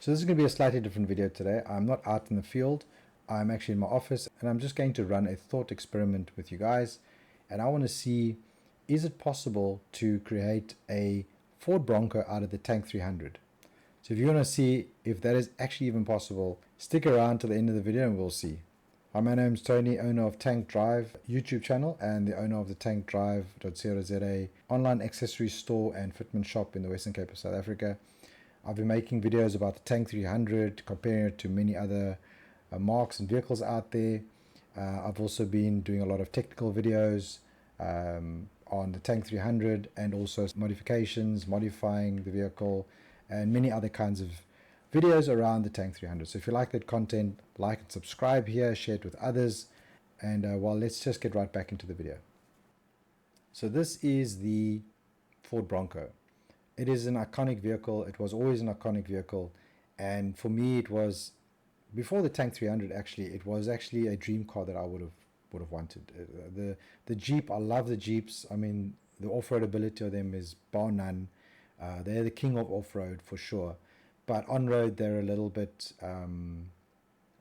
So this is going to be a slightly different video today. I'm not out in the field. I'm actually in my office and I'm just going to run a thought experiment with you guys. And I want to see, is it possible to create a Ford Bronco out of the Tank 300? So if you want to see if that is actually even possible, stick around to the end of the video and we'll see. Hi, my name's Tony, owner of Tank Drive YouTube channel and the owner of the tankdrive.co.za online accessory store and fitment shop in the Western Cape of South Africa. I've been making videos about the Tank 300, comparing it to many other marks and vehicles out there. I've also been doing a lot of technical videos on the Tank 300 and also modifications, modifying the vehicle, and many other kinds of videos around the Tank 300. So if you like that content, like and subscribe here, share it with others, and well, let's just get right back into the video. So this is the Ford Bronco. It is an iconic vehicle. It was always an iconic vehicle, and for me it was, before the Tank 300 actually, it was actually a dream car that I would have wanted. The Jeep, I love the Jeeps. I mean, the off-road ability of them is bar none. They're the king of off-road for sure. But on-road, they're a little bit, I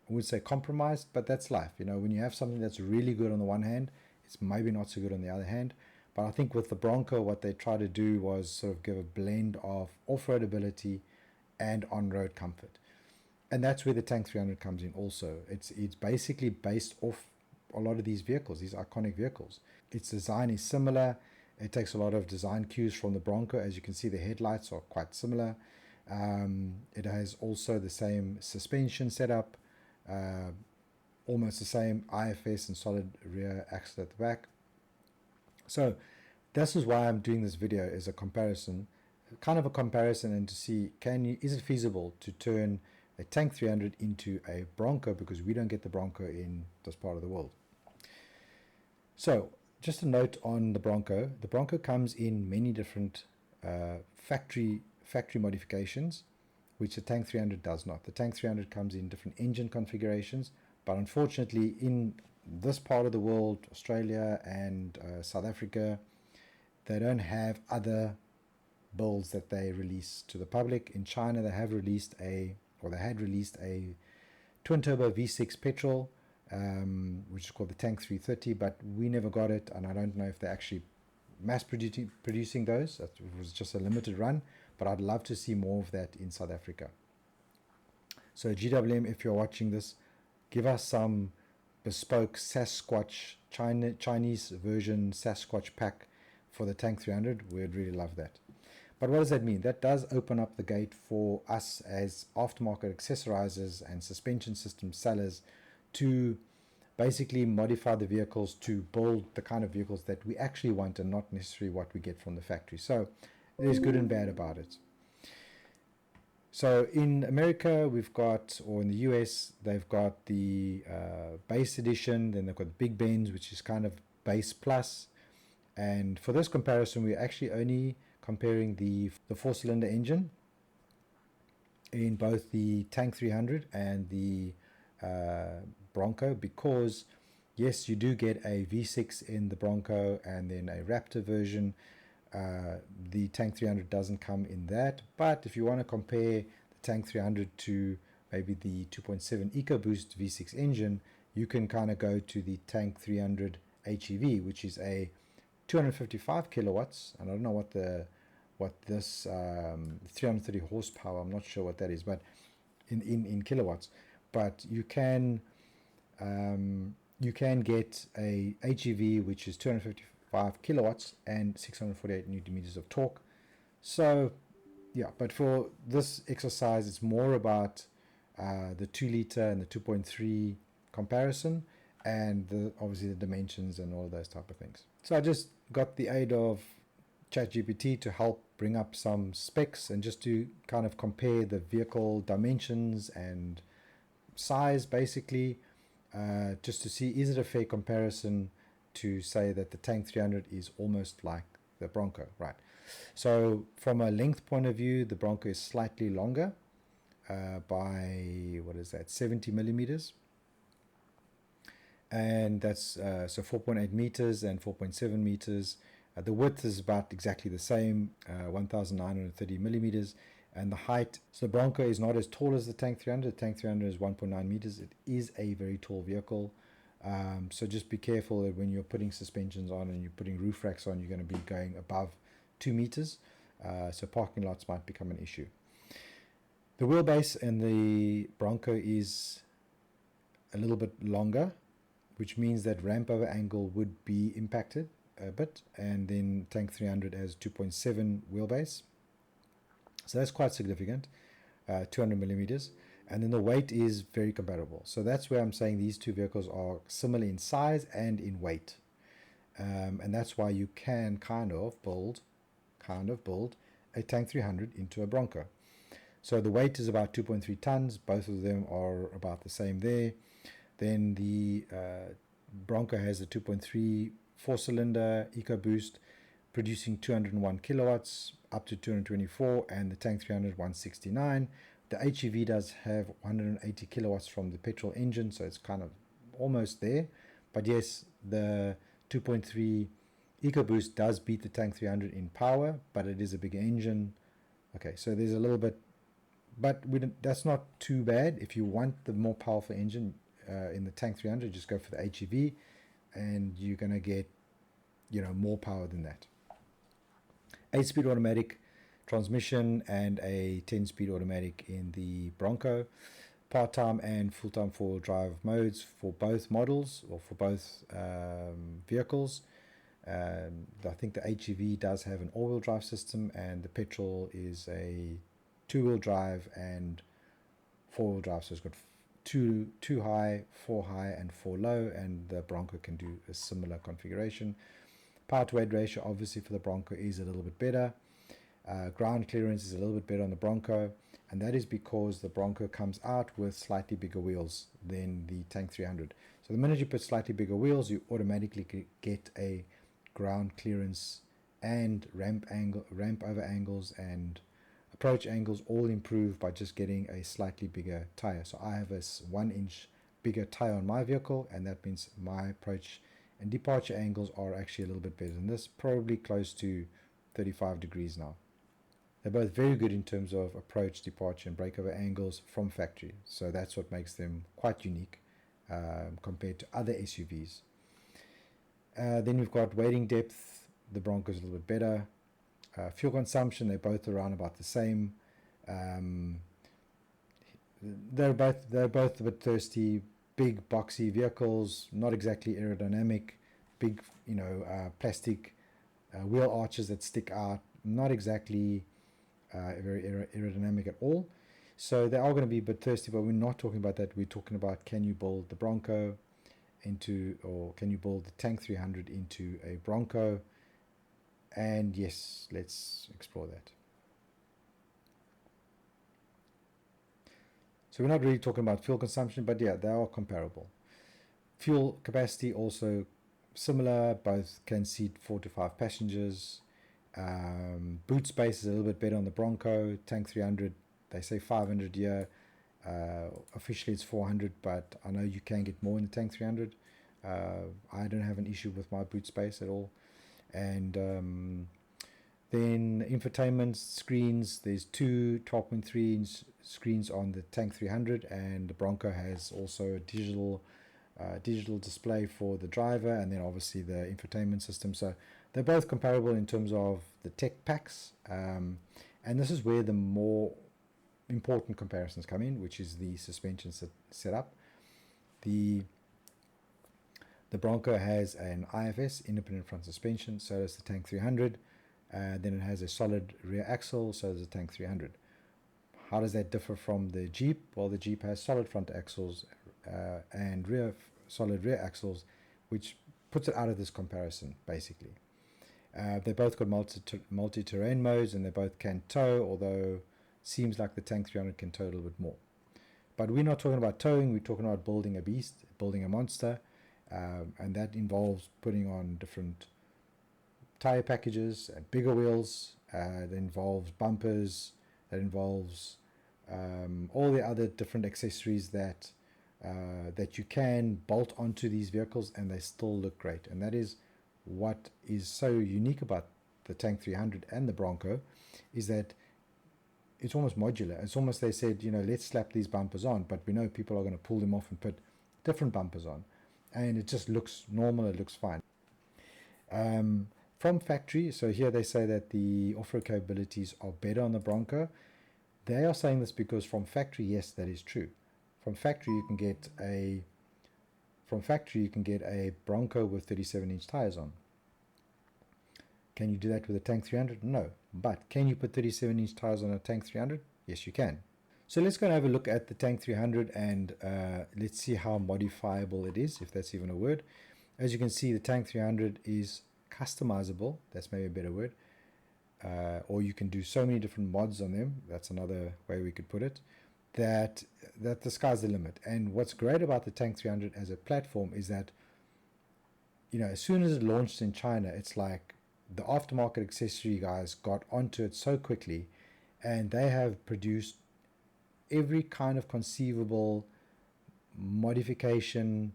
would say compromised, but that's life. You know, when you have something that's really good on the one hand, it's maybe not so good on the other hand. But I think with the Bronco, what they tried to do was sort of give a blend of off-road ability and on-road comfort. And that's where the Tank 300 comes in also. It's basically based off a lot of these vehicles, these iconic vehicles. Its design is similar. It takes a lot of design cues from the Bronco. As you can see, the headlights are quite similar. It has also the same suspension setup, almost the same IFS and solid rear axle at the back. So this is why I'm doing this video, is a comparison, kind of a comparison, and to see, is it feasible to turn a Tank 300 into a Bronco, because we don't get the Bronco in this part of the world. So just a note on the Bronco. The Bronco comes in many different factory modifications, which the Tank 300 does not. The Tank 300 comes in different engine configurations, but unfortunately in this part of the world, Australia and South Africa, they don't have other builds that they release to the public. In China, they had released a twin turbo V6 petrol, which is called the Tank 330, but we never got it, and I don't know if they're actually mass producing those. It was just a limited run, but I'd love to see more of that in South Africa. So GWM, if you're watching this, give us some bespoke Sasquatch, Chinese version Sasquatch pack for the Tank 300. We'd really love that. But what does that mean? That does open up the gate for us as aftermarket accessorizers and suspension system sellers to basically modify the vehicles to build the kind of vehicles that we actually want and not necessarily what we get from the factory. So there's good and bad about it. So in America, we've got, or in the US, they've got the base edition, then they've got the Big Benz, which is kind of base plus. And for this comparison, we're actually only comparing the four-cylinder engine in both the Tank 300 and the Bronco, because yes, you do get a V6 in the Bronco and then a Raptor version. The Tank 300 doesn't come in that, but if you want to compare the Tank 300 to maybe the 2.7 EcoBoost V6 engine, you can kind of go to the Tank 300 HEV, which is a 255 kilowatts, and I don't know what this 330 horsepower, I'm not sure what that is, but in kilowatts. But you can get a HEV which is 255 kilowatts and 648 newton meters of torque. So yeah, but for this exercise, it's more about the 2 liter and the 2.3 comparison, and obviously the dimensions and all of those type of things. So I just got the aid of ChatGPT to help bring up some specs and just to kind of compare the vehicle dimensions and size, basically, just to see, is it a fair comparison to say that the Tank 300 is almost like the Bronco, right? So from a length point of view, the Bronco is slightly longer by, what is that, 70 millimeters. And that's so 4.8 meters and 4.7 meters. The width is about exactly the same, 1,930 millimeters. And the height, so the Bronco is not as tall as the Tank 300. The Tank 300 is 1.9 meters. It is a very tall vehicle. So just be careful that when you're putting suspensions on and you're putting roof racks on, you're going to be going above 2 meters. So parking lots might become an issue. The wheelbase in the Bronco is a little bit longer, which means that ramp over angle would be impacted a bit. And then Tank 300 has 2.7 wheelbase. So that's quite significant, 200 millimeters. And then the weight is very comparable. So that's where I'm saying these two vehicles are similar in size and in weight. And that's why you can kind of build a Tank 300 into a Bronco. So the weight is about 2.3 tons. Both of them are about the same there. Then the Bronco has a 2.3 4-cylinder EcoBoost, producing 201 kilowatts up to 224, and the Tank 300 169. The HEV does have 180 kilowatts from the petrol engine, so it's kind of almost there. But yes, the 2.3 EcoBoost does beat the Tank 300 in power, but it is a bigger engine. Okay, so there's a little bit, but that's not too bad. If you want the more powerful engine in the Tank 300, just go for the HEV, and you're going to get, more power than that. 8-speed automatic transmission and a 10-speed automatic in the Bronco. Part-time and full-time four-wheel drive modes for both models, or for both vehicles. I think the HEV does have an all-wheel drive system, and the petrol is a two-wheel drive and four-wheel drive. So it's got two high, 4 high, and 4 low, and the Bronco can do a similar configuration. Power to weight ratio, obviously, for the Bronco is a little bit better. Ground clearance is a little bit better on the Bronco, and that is because the Bronco comes out with slightly bigger wheels than the Tank 300. So the minute you put slightly bigger wheels, you automatically get a ground clearance and ramp over angles and approach angles all improve by just getting a slightly bigger tire. So I have a 1-inch bigger tire on my vehicle, and that means my approach and departure angles are actually a little bit better than this, probably close to 35 degrees now. They're both very good in terms of approach, departure, and breakover angles from factory. So that's what makes them quite unique compared to other SUVs. Then we've got weighting depth. The Bronco is a little bit better. Fuel consumption, they're both around about the same. They're both a bit thirsty. Big boxy vehicles, not exactly aerodynamic. Big, plastic wheel arches that stick out, not exactly very aerodynamic at all. So they are going to be a bit thirsty, but we're not talking about that. We're talking about, can you build the Bronco into, or can you build the Tank 300 into a Bronco? And yes, let's explore that. So we're not really talking about fuel consumption, but yeah, they are comparable. Fuel capacity also similar, both can seat 4 to 5 passengers. Boot space is a little bit better on the Bronco. Tank 300, they say 500 here. Officially it's 400, but I know you can get more in the Tank 300. I don't have an issue with my boot space at all. And then infotainment screens, there's two 12.3 inch screens on the Tank 300, and the Bronco has also a digital display for the driver, and then obviously the infotainment system. So they're both comparable in terms of the tech packs, and this is where the more important comparisons come in, which is the suspension setup. The Bronco has an IFS, independent front suspension, so does the Tank 300. Then it has a solid rear axle, so does the Tank 300. How does that differ from the Jeep? Well, the Jeep has solid front axles and solid rear axles, which puts it out of this comparison, basically. They both got multi-terrain modes, and they both can tow, although seems like the Tank 300 can tow a little bit more. But we're not talking about towing, we're talking about building a beast, building a monster, and that involves putting on different tire packages and bigger wheels. That involves bumpers, that involves all the other different accessories that you can bolt onto these vehicles, and they still look great. And that is what is so unique about the Tank 300 and the Bronco, is that it's almost modular. It's almost, they said, let's slap these bumpers on, but we know people are going to pull them off and put different bumpers on, and it just looks normal. It looks fine. From factory, so here they say that the off-road capabilities are better on the Bronco. They are saying this because from factory, yes, that is true. From factory, you can get a Bronco with 37-inch tires on. Can you do that with a Tank 300? No. But can you put 37-inch tires on a Tank 300? Yes, you can. So let's go and have a look at the Tank 300 and let's see how modifiable it is, if that's even a word. As you can see, the Tank 300 is customizable. That's maybe a better word. Or you can do so many different mods on them. That's another way we could put it. That the sky's the limit. And what's great about the Tank 300 as a platform is that, as soon as it launched in China, it's like the aftermarket accessory guys got onto it so quickly, and they have produced every kind of conceivable modification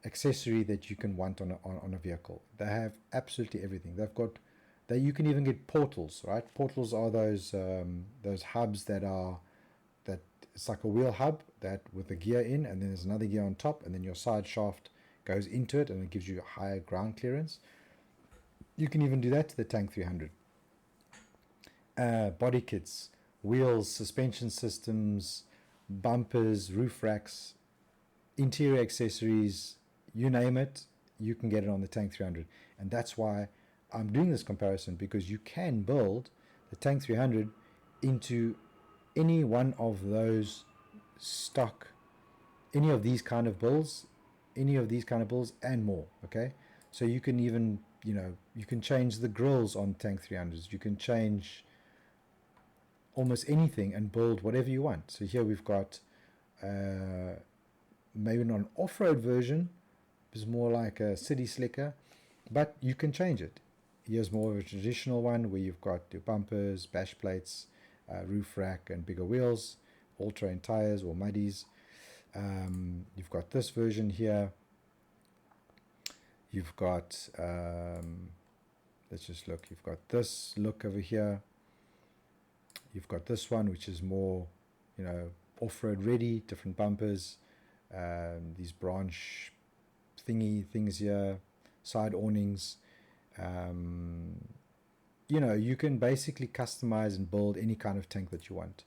accessory that you can want on a vehicle. They have absolutely everything. You can even get portals, right? Portals are those hubs that it's like a wheel hub that with the gear in, and then there's another gear on top, and then your side shaft goes into it, and it gives you a higher ground clearance. You can even do that to the Tank 300. Body kits, wheels, suspension systems, bumpers, roof racks, interior accessories, you name it, you can get it on the Tank 300. And that's why I'm doing this comparison, because you can build the Tank 300 into any one of those stock, any of these kind of builds and more. Okay, so you can even, you can change the grills on Tank 300s. You can change almost anything and build whatever you want. So here we've got maybe not an off-road version, it's more like a city slicker, but you can change it. Here's more of a traditional one where you've got your bumpers, bash plates, roof rack, and bigger wheels, all-terrain tires or muddies. You've got this version here. You've got, let's just look, you've got this look over here. You've got this one, which is more, off-road ready, different bumpers, these branch thingy things here, side awnings. You can basically customize and build any kind of tank that you want.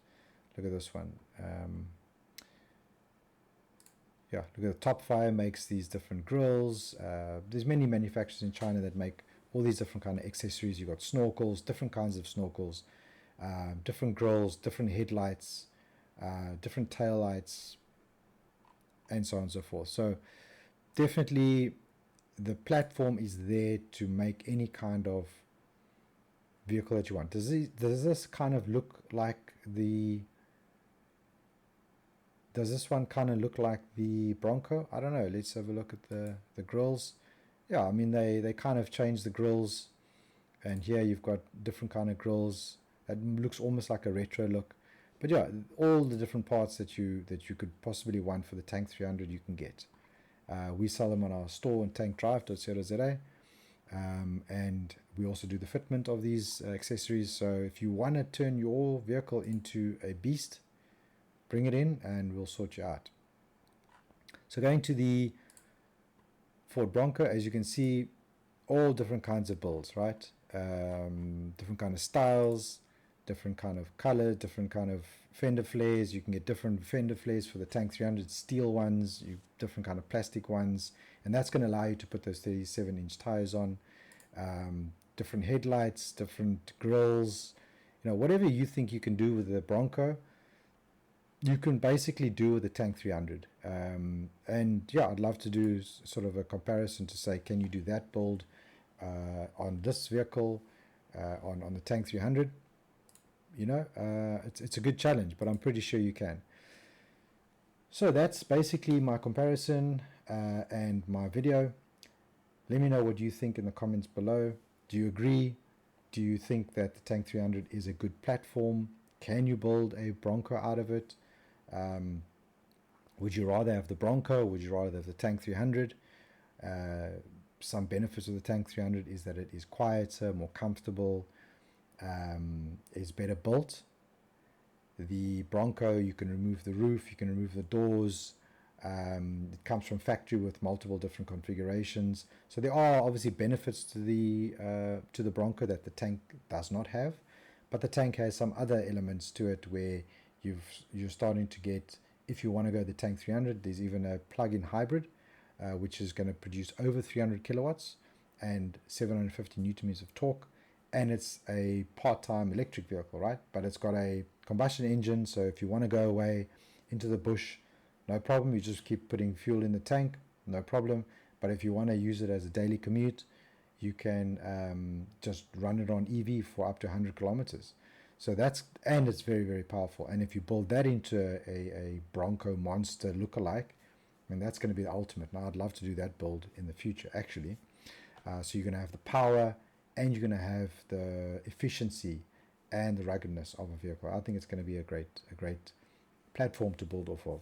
Look at this one. Look at the Top Fire makes these different grills. There's many manufacturers in China that make all these different kind of accessories. You've got snorkels, different kinds of snorkels, different grills, different headlights, different tail lights, and so on and so forth. So definitely the platform is there to make any kind of vehicle that you want. Does this kind of look like does this one kind of look like the Bronco? I don't know. Let's have a look at the grills. Yeah, I mean, they kind of changed the grills, and here you've got different kind of grills. It looks almost like a retro look. But yeah, all the different parts that you could possibly want for the Tank 300 you can get. We sell them on our store on tankdrive.co.za, and we also do the fitment of these accessories. So if you want to turn your vehicle into a beast, bring it in and we'll sort you out. So going to the Ford Bronco, as you can see, all different kinds of builds, right? Different kind of styles, different kind of color, different kind of fender flares. You can get different fender flares for the Tank 300, steel ones, different kind of plastic ones, and that's going to allow you to put those 37-inch tires on. Different headlights, different grills, whatever you think you can do with the Bronco, you can basically do with the Tank 300. And yeah, I'd love to do sort of a comparison to say, can you do that build on this vehicle, on the Tank 300? It's a good challenge, but I'm pretty sure you can. So that's basically my comparison and my video. Let me know what you think in the comments below. Do you agree? Do you think that the Tank 300 is a good platform? Can you build a Bronco out of it? Would you rather have the Bronco? Would you rather have the Tank 300? Some benefits of the Tank 300 is that it is quieter, more comfortable, is better built. The Bronco, you can remove the roof, you can remove the doors. It comes from factory with multiple different configurations. So there are obviously benefits to the Bronco that the tank does not have, but the tank has some other elements to it where you're starting to get, if you want to go the Tank 300, there's even a plug-in hybrid, which is going to produce over 300 kilowatts and 750 newton meters of torque, and it's a part-time electric vehicle, right? But it's got a combustion engine, so if you want to go away into the bush, no problem. You just keep putting fuel in the tank, no problem. But if you want to use it as a daily commute, you can just run it on EV for up to 100 kilometers. So and it's very, very powerful. And if you build that into a Bronco Monster lookalike, I mean, that's going to be the ultimate. Now, I'd love to do that build in the future, actually. So you're going to have the power, and you're going to have the efficiency and the ruggedness of a vehicle. I think it's going to be a great platform to build off of.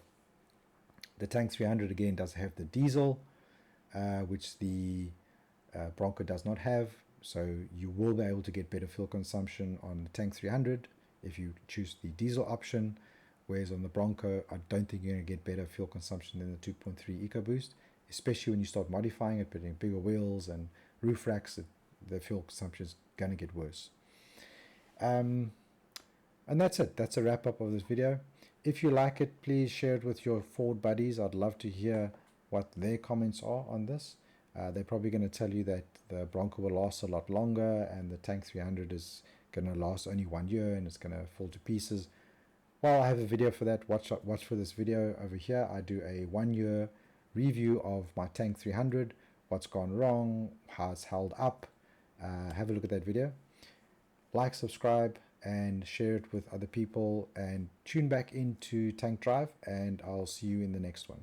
The Tank 300 again does have the diesel, which the Bronco does not have. So you will be able to get better fuel consumption on the Tank 300 if you choose the diesel option. Whereas on the Bronco, I don't think you're going to get better fuel consumption than the 2.3 EcoBoost, especially when you start modifying it, putting bigger wheels and roof racks. The fuel consumption is going to get worse. And that's it. That's a wrap up of this video. If you like it, please share it with your Ford buddies. I'd love to hear what their comments are on this. They're probably going to tell you that the Bronco will last a lot longer and the Tank 300 is going to last only 1 year and it's going to fall to pieces. Well, I have a video for that. Watch for this video over here. I do a 1 year review of my Tank 300, what's gone wrong, how it's held up. Have a look at that video. Like, subscribe, and share it with other people, and tune back into Tank Drive, and I'll see you in the next one.